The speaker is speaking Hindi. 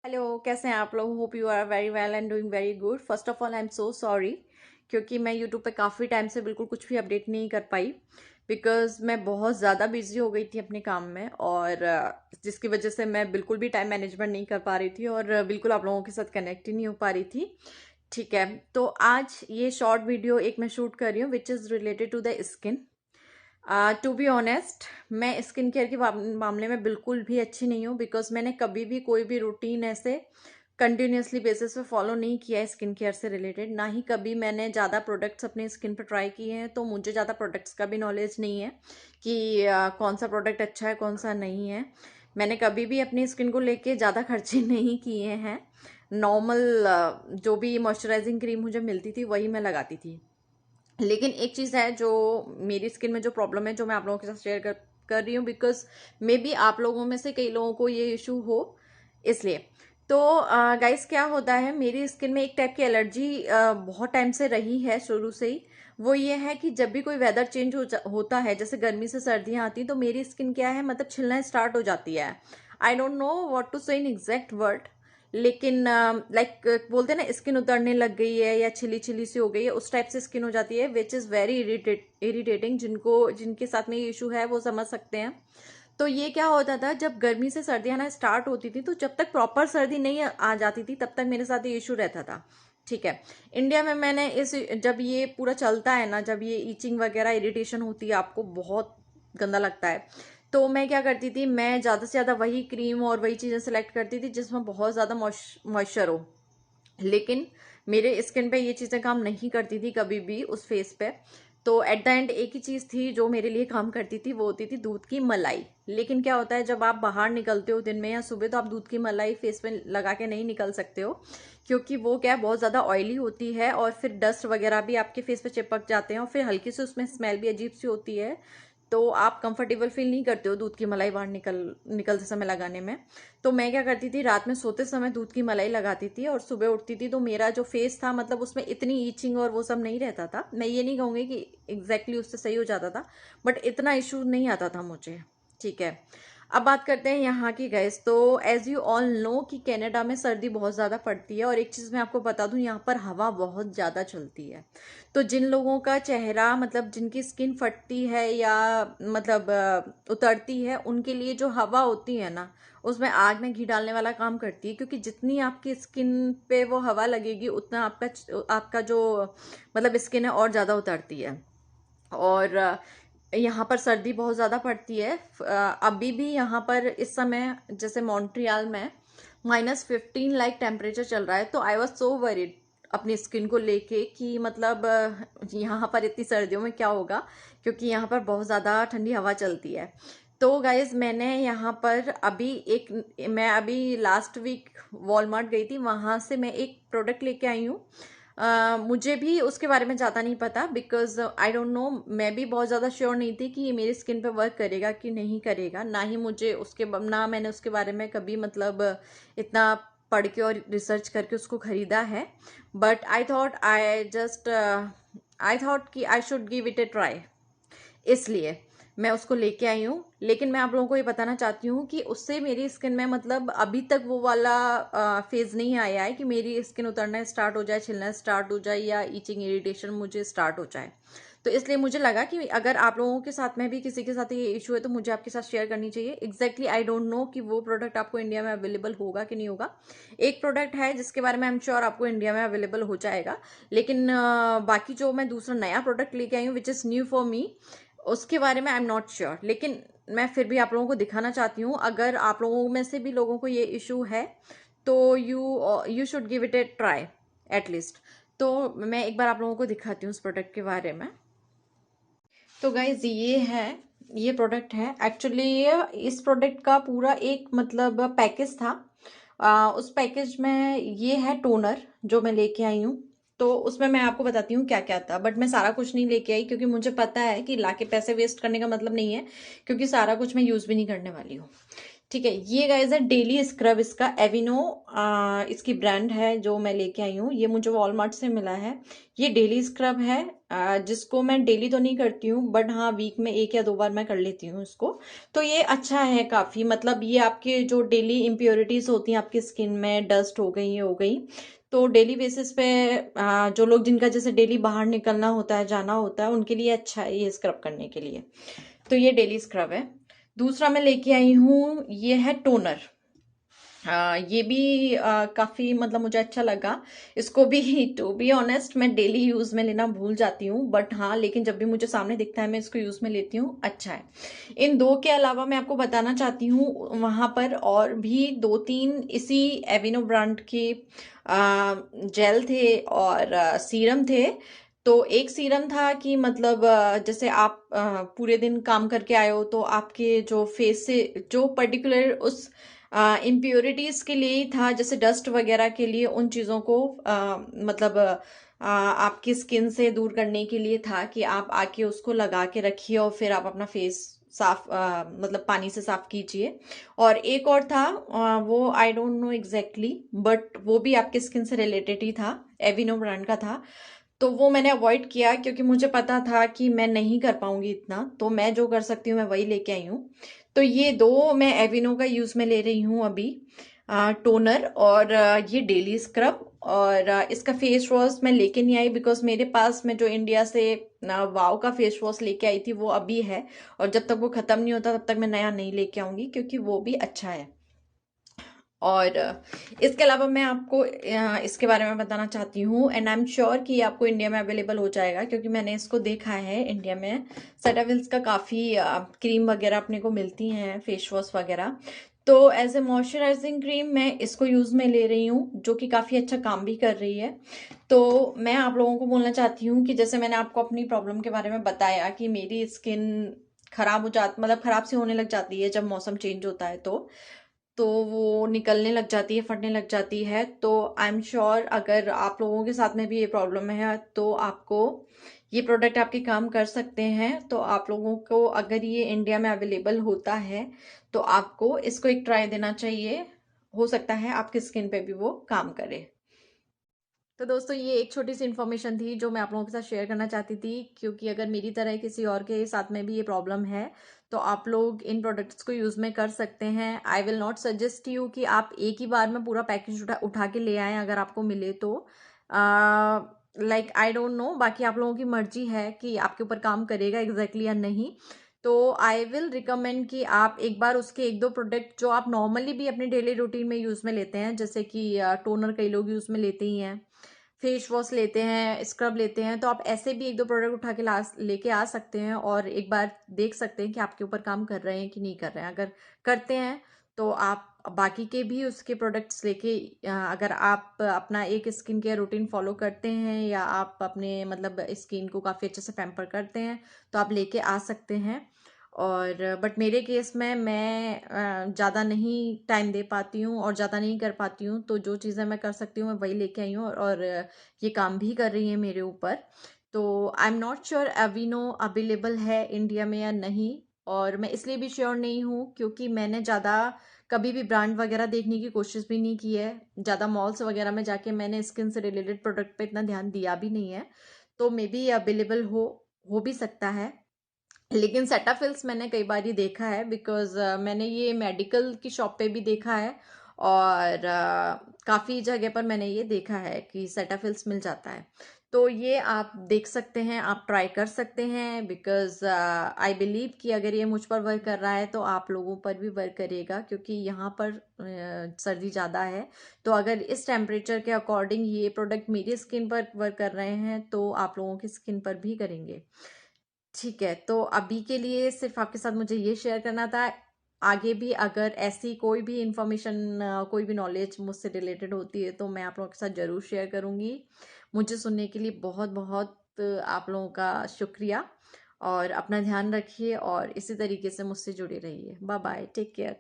हेलो, कैसे हैं आप लोग। Hope you are very well and doing very good. First of all I am so sorry, क्योंकि मैं यूट्यूब पे काफ़ी टाइम से बिल्कुल कुछ भी अपडेट नहीं कर पाई, बिकॉज मैं बहुत ज़्यादा बिजी हो गई थी अपने काम में, और जिसकी वजह से मैं बिल्कुल भी टाइम मैनेजमेंट नहीं कर पा रही थी और बिल्कुल आप लोगों के साथ कनेक्ट ही नहीं हो पा रही थी। ठीक है, तो आज ये शॉर्ट वीडियो एक मैं शूट कर रही हूँ which is related to the skin. To be honest, मैं स्किन केयर के मामले में बिल्कुल भी अच्छी नहीं हूँ, बिकॉज मैंने कभी भी कोई भी रूटीन ऐसे कंटिन्यूसली बेसिस पे फॉलो नहीं किया है स्किन केयर से रिलेटेड। ना ही कभी मैंने ज़्यादा प्रोडक्ट्स अपने स्किन पर ट्राई किए हैं, तो मुझे ज़्यादा प्रोडक्ट्स का भी नॉलेज नहीं है कि कौन सा प्रोडक्ट अच्छा है कौन सा नहीं है। मैंने कभी भी अपनी स्किन को लेके ज़्यादा खर्चे नहीं किए हैं। नॉर्मल जो भी मॉइस्चराइजिंग क्रीम मुझे मिलती थी वही मैं लगाती थी। लेकिन एक चीज़ है जो मेरी स्किन में जो प्रॉब्लम है, जो मैं आप लोगों के साथ शेयर कर रही हूँ, बिकॉज मे बी आप लोगों में से कई लोगों को ये इशू हो, इसलिए। तो गाइस, क्या होता है, मेरी स्किन में एक टाइप की एलर्जी बहुत टाइम से रही है, शुरू से ही। वो ये है कि जब भी कोई वेदर चेंज होता है, जैसे गर्मी से सर्दियाँ आती, तो मेरी स्किन क्या है, मतलब छिलना स्टार्ट हो जाती है। I don't know what to say in exact word, लेकिन लाइक बोलते हैं ना, स्किन उतरने लग गई है या छिली छिली सी हो गई है, उस टाइप से स्किन हो जाती है, विच इज़ वेरी इरिटेटिंग। जिनके साथ में ये इशू है वो समझ सकते हैं। तो ये क्या होता था, जब गर्मी से सर्दी आना स्टार्ट होती थी, तो जब तक प्रॉपर सर्दी नहीं आ जाती थी तब तक मेरे साथ ये इशू रहता था। ठीक है, इंडिया में मैंने जब ये पूरा चलता है ना, जब ये ईचिंग वगैरह इरिटेशन होती है, आपको बहुत गंदा लगता है, तो मैं क्या करती थी, मैं ज़्यादा से ज़्यादा वही क्रीम और वही चीज़ें सेलेक्ट करती थी जिसमें बहुत ज़्यादा मॉइस्चर हो। लेकिन मेरे स्किन पे ये चीज़ें काम नहीं करती थी कभी भी उस फेस पे। तो एट द एंड एक ही चीज़ थी जो मेरे लिए काम करती थी, वो होती थी दूध की मलाई। लेकिन क्या होता है, जब आप बाहर निकलते हो दिन में या सुबह, तो आप दूध की मलाई फेस पे लगा के नहीं निकल सकते हो, क्योंकि वो क्या है, बहुत ज़्यादा ऑयली होती है, और फिर डस्ट वगैरह भी आपके फेस पे चिपक जाते हैं, और फिर हल्की से उसमें स्मेल भी अजीब सी होती है। तो आप कंफर्टेबल फील नहीं करते हो दूध की मलाई बाहर निकलते समय लगाने में। तो मैं क्या करती थी, रात में सोते समय दूध की मलाई लगाती थी, और सुबह उठती थी तो मेरा जो फेस था, मतलब उसमें इतनी ईचिंग और वो सब नहीं रहता था। मैं ये नहीं कहूँगी कि एग्जैक्टली उससे सही हो जाता था, बट इतना इशू नहीं आता था मुझे। ठीक है, अब बात करते हैं यहाँ की गैस। तो एज यू ऑल नो कि कनाडा में सर्दी बहुत ज़्यादा पड़ती है, और एक चीज़ मैं आपको बता दूँ, यहाँ पर हवा बहुत ज़्यादा चलती है। तो जिन लोगों का चेहरा, मतलब जिनकी स्किन फटती है या मतलब उतरती है, उनके लिए जो हवा होती है ना, उसमें आग में घी डालने वाला काम करती है, क्योंकि जितनी आपकी स्किन पे वो हवा लगेगी, उतना आपका आपका जो मतलब स्किन है और ज़्यादा उतरती है। और यहाँ पर सर्दी बहुत ज़्यादा पड़ती है। अभी भी यहाँ पर इस समय, जैसे मॉन्ट्रियल में -15 लाइक टेम्परेचर चल रहा है। तो आई वॉज सो वरीड अपनी स्किन को लेके कि मतलब यहाँ पर इतनी सर्दियों में क्या होगा, क्योंकि यहाँ पर बहुत ज़्यादा ठंडी हवा चलती है। तो गाइज, मैंने यहाँ पर मैं अभी लास्ट वीक वॉलमार्ट गई थी, वहाँ से मैं एक प्रोडक्ट लेके आई हूँ। मुझे भी उसके बारे में ज़्यादा नहीं पता, बिकॉज आई डोंट नो, मैं भी बहुत ज़्यादा श्योर नहीं थी कि ये मेरी स्किन पे वर्क करेगा कि नहीं करेगा। ना ही मुझे ना मैंने उसके बारे में कभी मतलब इतना पढ़ के और रिसर्च करके उसको खरीदा है। बट आई थॉट कि I should give it A try, इसलिए मैं उसको लेके आई हूँ। लेकिन मैं आप लोगों को ये बताना चाहती हूँ कि उससे मेरी स्किन में मतलब अभी तक वो वाला फेज नहीं आया है कि मेरी स्किन उतरना स्टार्ट हो जाए, छिलना स्टार्ट हो जाए, या ईचिंग इरिटेशन मुझे स्टार्ट हो जाए। तो इसलिए मुझे लगा कि अगर आप लोगों के साथ में भी किसी के साथ ये इशू है, तो मुझे आपके साथ शेयर करनी चाहिए। एग्जैक्टली आई डोंट नो कि वो प्रोडक्ट आपको इंडिया में अवेलेबल होगा कि नहीं होगा। एक प्रोडक्ट है जिसके बारे में आई एम श्योर आपको इंडिया में अवेलेबल हो जाएगा, लेकिन बाकी जो मैं दूसरा नया प्रोडक्ट लेके आई हूँ which is new for me, उसके बारे में आई एम नॉट श्योर। लेकिन मैं फिर भी आप लोगों को दिखाना चाहती हूँ, अगर आप लोगों में से भी लोगों को ये इशू है, तो you should give it A try at least. तो मैं एक बार आप लोगों को दिखाती हूँ उस प्रोडक्ट के बारे में। तो गाइज, ये प्रोडक्ट है एक्चुअली। इस प्रोडक्ट का पूरा एक मतलब पैकेज था। उस पैकेज में ये है टोनर जो मैं लेके आई हूँ। तो उसमें मैं आपको बताती हूँ क्या क्या था, बट मैं सारा कुछ नहीं लेके आई, क्योंकि मुझे पता है कि लाके पैसे वेस्ट करने का मतलब नहीं है, क्योंकि सारा कुछ मैं यूज़ भी नहीं करने वाली हूँ। ठीक है, ये गाइस है डेली स्क्रब, इसका एविनो इसकी ब्रांड है जो मैं लेके आई हूँ। ये मुझे वॉलमार्ट से मिला है। ये डेली स्क्रब है, जिसको मैं डेली तो नहीं करती हूँ, बट हाँ वीक में 1 या 2 बार मैं कर लेती हूँ इसको। तो ये अच्छा है काफ़ी, मतलब ये आपके जो डेली इम्प्योरिटीज होती हैं आपकी स्किन में, डस्ट हो गई, ये हो गई, तो डेली बेसिस पे जो लोग जिनका जैसे डेली बाहर निकलना होता है, जाना होता है, उनके लिए अच्छा है ये स्क्रब करने के लिए। तो ये डेली स्क्रब है। दूसरा मैं लेके आई हूँ, ये है टोनर। ये भी काफ़ी मतलब मुझे अच्छा लगा। इसको भी टू बी ऑनेस्ट मैं डेली यूज़ में लेना भूल जाती हूँ, बट हाँ लेकिन जब भी मुझे सामने दिखता है मैं इसको यूज़ में लेती हूँ, अच्छा है। इन दो के अलावा मैं आपको बताना चाहती हूँ, वहाँ पर और भी 2-3 इसी एविनो ब्रांड के जेल थे और सीरम थे। तो एक सीरम था कि मतलब जैसे आप पूरे दिन काम करके आए हो तो आपके जो फेस से जो पर्टिकुलर उस इम्प्योरिटीज के लिए ही था, जैसे डस्ट वगैरह के लिए, उन चीज़ों को मतलब आपकी स्किन से दूर करने के लिए था कि आप आके उसको लगा के रखिए और फिर आप अपना फेस साफ मतलब पानी से साफ कीजिए। और एक और था, वो आई डोंट नो एग्जैक्टली, बट वो भी आपके स्किन से रिलेटेड ही था, एविनो ब्रांड का था। तो वो मैंने अवॉइड किया क्योंकि मुझे पता था कि मैं नहीं कर पाऊंगी इतना, तो मैं जो कर सकती हूँ मैं वही लेके आई हूँ। तो ये दो मैं एविनो का यूज में ले रही हूँ अभी, टोनर और ये डेली स्क्रब। और इसका फेस वॉश मैं लेके नहीं आई बिकॉज मेरे पास में जो इंडिया से वाव का फेस वॉश लेके आई थी वो अभी है, और जब तक वो खत्म नहीं होता तब तक मैं नया नहीं लेके आऊंगी, क्योंकि वो भी अच्छा है। और इसके अलावा मैं आपको इसके बारे में बताना चाहती हूँ, एंड आई एम श्योर कि ये आपको इंडिया में अवेलेबल हो जाएगा, क्योंकि मैंने इसको देखा है इंडिया में। सेटाफिल्स का काफ़ी क्रीम वगैरह अपने को मिलती हैं, फेस वॉश वगैरह। तो एज ए मॉइस्चराइजिंग क्रीम मैं इसको यूज़ में ले रही हूँ, जो कि काफ़ी अच्छा काम भी कर रही है। तो मैं आप लोगों को बोलना चाहती हूँ कि जैसे मैंने आपको अपनी प्रॉब्लम के बारे में बताया कि मेरी स्किन खराब हो जाती, मतलब खराब सी होने लग जाती है जब मौसम चेंज होता है, तो वो निकलने लग जाती है, फटने लग जाती है। तो आई एम श्योर अगर आप लोगों के साथ में भी ये प्रॉब्लम है तो आपको ये प्रोडक्ट आपके काम कर सकते हैं। तो आप लोगों को अगर ये इंडिया में अवेलेबल होता है तो आपको इसको एक ट्राई देना चाहिए, हो सकता है आपकी स्किन पे भी वो काम करे। तो दोस्तों ये एक छोटी सी इन्फॉर्मेशन थी जो मैं आप लोगों के साथ शेयर करना चाहती थी, क्योंकि अगर मेरी तरह किसी और के साथ में भी ये प्रॉब्लम है तो आप लोग इन प्रोडक्ट्स को यूज़ में कर सकते हैं। I will not suggest you कि आप एक ही बार में पूरा पैकेज उठा के ले आएँ अगर आपको मिले तो। लाइक आई डोंट नो, बाकी आप लोगों की मर्जी है कि आपके ऊपर काम करेगा एग्जैक्टली या नहीं। तो आई विल रिकमेंड कि आप एक बार उसके 1-2 प्रोडक्ट जो आप नॉर्मली भी अपने डेली रूटीन में यूज़ में लेते हैं, जैसे कि टोनर कई लोग यूज़ में लेते ही हैं, फेस वॉश लेते हैं, स्क्रब लेते हैं, तो आप ऐसे भी 1-2 प्रोडक्ट उठा के लेके आ सकते हैं और एक बार देख सकते हैं कि आपके ऊपर काम कर रहे हैं कि नहीं कर रहे हैं। अगर करते हैं तो आप बाकी के भी उसके प्रोडक्ट्स लेके अगर आप अपना एक स्किन केयर रूटीन फॉलो करते हैं या आप अपने मतलब स्किन को काफ़ी अच्छे से पैम्पर करते हैं तो आप लेके आ सकते हैं। और बट मेरे केस में मैं ज़्यादा नहीं टाइम दे पाती हूँ और ज़्यादा नहीं कर पाती हूँ, तो जो चीज़ें मैं कर सकती हूँ मैं वही लेके आई हूँ, और ये काम भी कर रही है मेरे ऊपर। तो आई एम नॉट श्योर अविनो अवेलेबल है इंडिया में या नहीं, और मैं इसलिए भी श्योर नहीं हूँ क्योंकि मैंने ज़्यादा कभी भी ब्रांड वगैरह देखने की कोशिश भी नहीं की है, ज़्यादा मॉल्स वगैरह में जाके मैंने स्किन से रिलेटेड प्रोडक्ट पे इतना ध्यान दिया भी नहीं है। तो मे बी ये अवेलेबल हो भी सकता है। लेकिन सेटाफिल्स मैंने कई बार ही देखा है, बिकॉज मैंने ये मेडिकल की शॉप पे भी देखा है, और काफ़ी जगह पर मैंने ये देखा है कि सेटाफिल्स मिल जाता है। तो ये आप देख सकते हैं, आप ट्राई कर सकते हैं, बिकॉज आई बिलीव कि अगर ये मुझ पर वर्क कर रहा है तो आप लोगों पर भी वर्क करेगा, क्योंकि यहाँ पर सर्दी ज़्यादा है। तो अगर इस टेम्परेचर के अकॉर्डिंग ये प्रोडक्ट मेरी स्किन पर वर्क कर रहे हैं तो आप लोगों की स्किन पर भी करेंगे। ठीक है, तो अभी के लिए सिर्फ आपके साथ मुझे ये शेयर करना था। आगे भी अगर ऐसी कोई भी इंफॉर्मेशन, कोई भी नॉलेज मुझसे रिलेटेड होती है तो मैं आप लोगों के साथ ज़रूर शेयर करूँगी। मुझे सुनने के लिए बहुत बहुत आप लोगों का शुक्रिया, और अपना ध्यान रखिए और इसी तरीके से मुझसे जुड़े रहिए। Bye bye, take care.